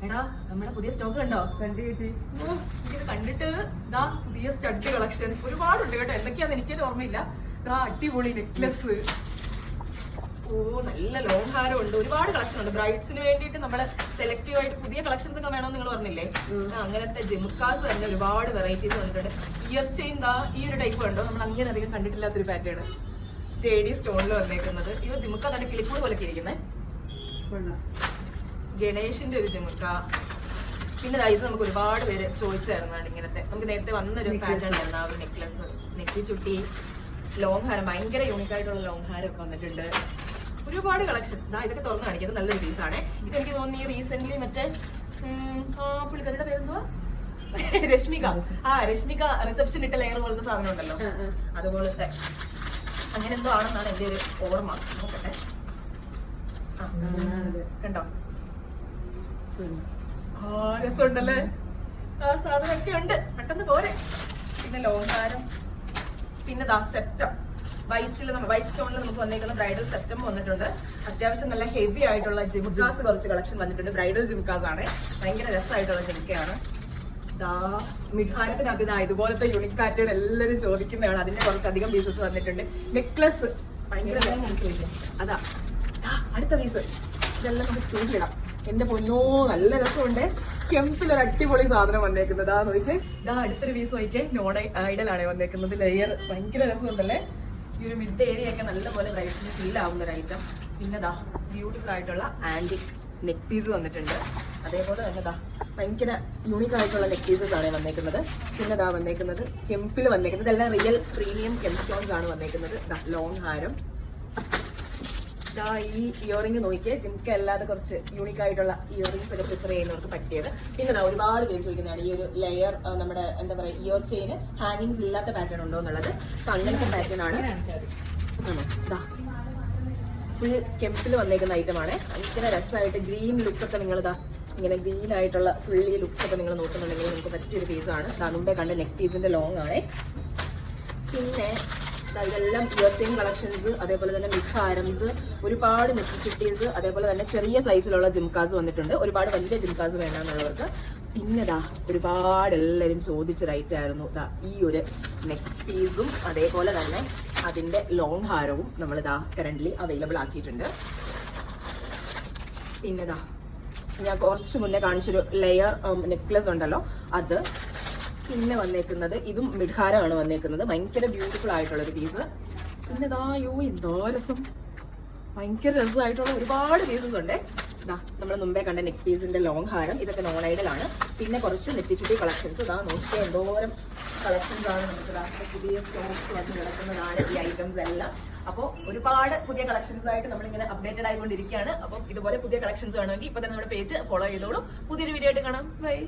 എടാ നമ്മുടെ പുതിയ സ്റ്റോക്ക് കണ്ടോ? കണ്ടു ചേച്ചി. ഇത് കണ്ടിട്ട് ഇതാ പുതിയ സ്റ്റഡ് കളക്ഷൻ ഒരുപാടുണ്ട് കേട്ടോ. എന്തൊക്കെയാന്ന് എനിക്കൊരു ഓർമ്മയില്ല. ഇതാ അടിപൊളി നെക്ലസ്, ഓ നല്ല ലോങ് ഹാരം ഉണ്ട്, ഒരുപാട് കളക്ഷൻ ഉണ്ട്. ബ്രൈഡ്സിന് വേണ്ടിയിട്ട് നമ്മള് സെലക്റ്റീവ് ആയിട്ട് പുതിയ കളക്ഷൻസ് ഒക്കെ വേണമെന്ന് നിങ്ങൾ പറഞ്ഞില്ലേ, അങ്ങനത്തെ ജിംക്കാസ് തന്നെ ഒരുപാട് വെറൈറ്റീസ് വന്നിട്ടുണ്ട്. ഇയർ ചെയിൻ ദാ ഈ ഒരു ടൈപ്പ് ഉണ്ടോ, നമ്മൾ അങ്ങനെ അധികം കണ്ടിട്ടില്ലാത്തൊരു പാറ്റേൺ, സ്റ്റേഡി സ്റ്റോണിൽ വന്നേക്കുന്നത്. ഇത് ജിമുക്ക തന്നെ കിളിക്കൂട് പോലെ ഇരിക്കുന്നത്. ഗണേഷിന്റെ ഒരു ജിമുക്ക. പിന്നെ ഇത് നമുക്ക് ഒരുപാട് പേര് ചോദിച്ചായിരുന്നാണ് ഇങ്ങനത്തെ. നമുക്ക് നേരത്തെ വന്നൊരു പാറ്റേൺ ആയിരുന്നു ആ ഒരു നെക്ലസ്, നെറ്റി ചുട്ടി, ലോങ് ഹാരം, ഭയങ്കര യൂണിക് ആയിട്ടുള്ള ലോങ് ഹാരം ഒക്കെ വന്നിട്ടുണ്ട്. ഒരുപാട് കളക്ഷൻ. ഇതൊക്കെ തുറന്നു കാണിക്കുന്നത് നല്ലൊരു പീസാണ്. ഇതെനിക്ക് തോന്നി റീസെന്റ് മറ്റേ പുള്ളിക്കാരുടെ പേരെന്തുവാ, രശ്മിക. രശ്മിക റിസപ്ഷൻ ഇട്ട ലെയർ പോലത്തെ സാധനം ഉണ്ടല്ലോ, അതുപോലത്തെ അങ്ങനെ എന്തോ ആണെന്നാണ് എന്റെ ഒരു ഓർമ്മ. നോക്കട്ടെ, കണ്ടോ രസമുണ്ടല്ലേ, ആ സാധനമൊക്കെ ഉണ്ട്. പെട്ടെന്ന് പോരെ. പിന്നെ ലോങ് ഹാരം, പിന്നെ സെപ്റ്റം വൈറ്റിൽ, വൈറ്റ് സ്റ്റോണിൽ നമുക്ക് വന്നേക്കുന്ന ബ്രൈഡൽ സെപ്റ്റം വന്നിട്ടുണ്ട്. അത്യാവശ്യം നല്ല ഹെവി ആയിട്ടുള്ള ജിംക്കാസ് കുറച്ച് കളക്ഷൻ വന്നിട്ടുണ്ട്. ബ്രൈഡൽ ജിംക്കാസ് ആണ്, ഭയങ്കര രസമായിട്ടുള്ള ജിംക്കയാണ്. മിഠാരത്തിനകത്ത് ഇതുപോലത്തെ യൂണിക് പാറ്റേൺ എല്ലാവരും ചോദിക്കുന്നതാണ്. അതിന്റെ കുറച്ചധികം പീസസ് വന്നിട്ടുണ്ട്. നെക്ലസ് ഭയങ്കര അതാ അടുത്ത പീസ്. ഇതെല്ലാം നമുക്ക് സ്കൂളിലിടാം. എന്റെ പൊന്നോ നല്ല രസമുണ്ട്. കെമ്പിലൊരു അടിപൊളി സാധനം വന്നേക്കുന്നത്. നോക്കിക്കേ, അടുത്തൊരു പീസ് നോക്കിക്കേ, നോൺ ഐഡലാണ് വന്നേക്കുന്നത്. ലെയർ ഭയങ്കര രസമുണ്ടല്ലേ. ഈ ഒരു മിഡ് ഏരിയ ഒക്കെ നല്ലപോലെ ബ്രൈറ്റ്സിന് ഫീൽ ആവുന്ന ഒരു ഐറ്റം. പിന്നെ ബ്യൂട്ടിഫുൾ ആയിട്ടുള്ള ആന്റിക് നെക്ക് പീസ് വന്നിട്ടുണ്ട്. അതേപോലെ തന്നെ ഭയങ്കര യൂണിക് ആയിട്ടുള്ള നെക്ക് പീസസ് ആണ് വന്നേക്കുന്നത്. പിന്നെ വന്നേക്കുന്നത് കെമ്പിൽ വന്നേക്കുന്നത്. ഇതെല്ലാം റിയൽ പ്രീമിയം കെം സ്റ്റോൺസ് ആണ് വന്നേക്കുന്നത്. ലോങ് ഹാരം, ഈ ഇയറിംഗ് നോക്കിയേ, ജിംക്ക അല്ലാതെ കുറച്ച് യൂണിക് ആയിട്ടുള്ള ഇയറിംഗ്സ് ഒക്കെ പ്രിഫർ ചെയ്യുന്നവർക്ക് പറ്റിയത്. പിന്നെ ഒരുപാട് പേര് ചോദിക്കുന്നതാണ് ഈ ഒരു ലെയർ, നമ്മുടെ എന്താ പറയുക, ഇയർ ചെയിന് ഹാങ്ങിങ്സ് ഇല്ലാത്ത പാറ്റേൺ ഉണ്ടോ എന്നുള്ളത്. അങ്ങനത്തെ പാറ്റേൺ ആണ്. ഫുൾ കെമ്പിൽ വന്നേക്കുന്ന ഐറ്റം ആണ്. ഭയങ്കര രസമായിട്ട് ഗ്രീൻ ലുക്കൊക്കെ നിങ്ങൾ ഇങ്ങനെ ഗ്രീൻ ആയിട്ടുള്ള ഫുള്ളി ലുക്സ് ഒക്കെ നിങ്ങൾ നോക്കുന്നുണ്ടെങ്കിൽ നിങ്ങൾക്ക് പറ്റിയൊരു പീസാണ്. മുമ്പേ കണ്ട നെക്ക് പീസിന്റെ ലോങ് ആണ്. പിന്നെ ഇതെല്ലാം ഇയർ ചെയിൻ കളക്ഷൻസ്, അതേപോലെ തന്നെ മിഠാരംസ്, ഒരുപാട് നെറ്റി ചുട്ടീസ്, അതേപോലെ തന്നെ ചെറിയ സൈസിലുള്ള ജിംക്കാസ് വന്നിട്ടുണ്ട്. ഒരുപാട് വലിയ ജിംക്കാസ് വേണമെന്നുള്ളവർക്ക്. പിന്നെ ഒരുപാട് എല്ലാവരും ചോദിച്ചൊരു ഐറ്റം ആയിരുന്നു ഈ ഒരു നെക്ക് പീസും അതേപോലെ തന്നെ അതിന്റെ ലോങ് ഹാരവും നമ്മൾ കറന്റ്ലി അവൈലബിൾ ആക്കിയിട്ടുണ്ട്. പിന്നെ ഞാൻ കുറച്ച് മുന്നേ കാണിച്ചൊരു ലെയർ നെക്ലസ് ഉണ്ടല്ലോ, അത്. പിന്നെ വന്നേക്കുന്നത് ഇതും മിഠാരമാണ് വന്നേക്കുന്നത്. ഭയങ്കര ബ്യൂട്ടിഫുൾ ആയിട്ടുള്ള ഒരു പീസ്. പിന്നെ എന്തോ രസം, ഭയങ്കര രസമായിട്ടുള്ള ഒരുപാട് പീസസ് ഉണ്ട്. നമ്മൾ മുമ്പേ കണ്ട നെക്ക് പീസിന്റെ ലോങ് ഹാരം, ഇതൊക്കെ നോൺ ഐഡൽ ആണ്. പിന്നെ കുറച്ച് നെറ്റിച്ചുട്ടി കളക്ഷൻസ്. നോക്കിയാൽ എന്തോരം കളക്ഷൻസ് ആണ് നമുക്ക് പുതിയ സ്റ്റോക്സ് വന്ന് കിടക്കുന്നതാണ് ഈ ഐറ്റംസ് എല്ലാം. അപ്പോൾ ഒരുപാട് പുതിയ കളക്ഷൻസ് ആയിട്ട് നമ്മളിങ്ങനെ അപ്ഡേറ്റഡ് ആയിക്കൊണ്ടിരിക്കുകയാണ്. അപ്പം ഇതുപോലെ പുതിയ കളക്ഷൻസ് വേണമെങ്കിൽ ഇപ്പൊ തന്നെ നമ്മുടെ പേജ് ഫോളോ ചെയ്തോളൂ. പുതിയൊരു വീഡിയോ ആയിട്ട് കാണാം. ബൈ.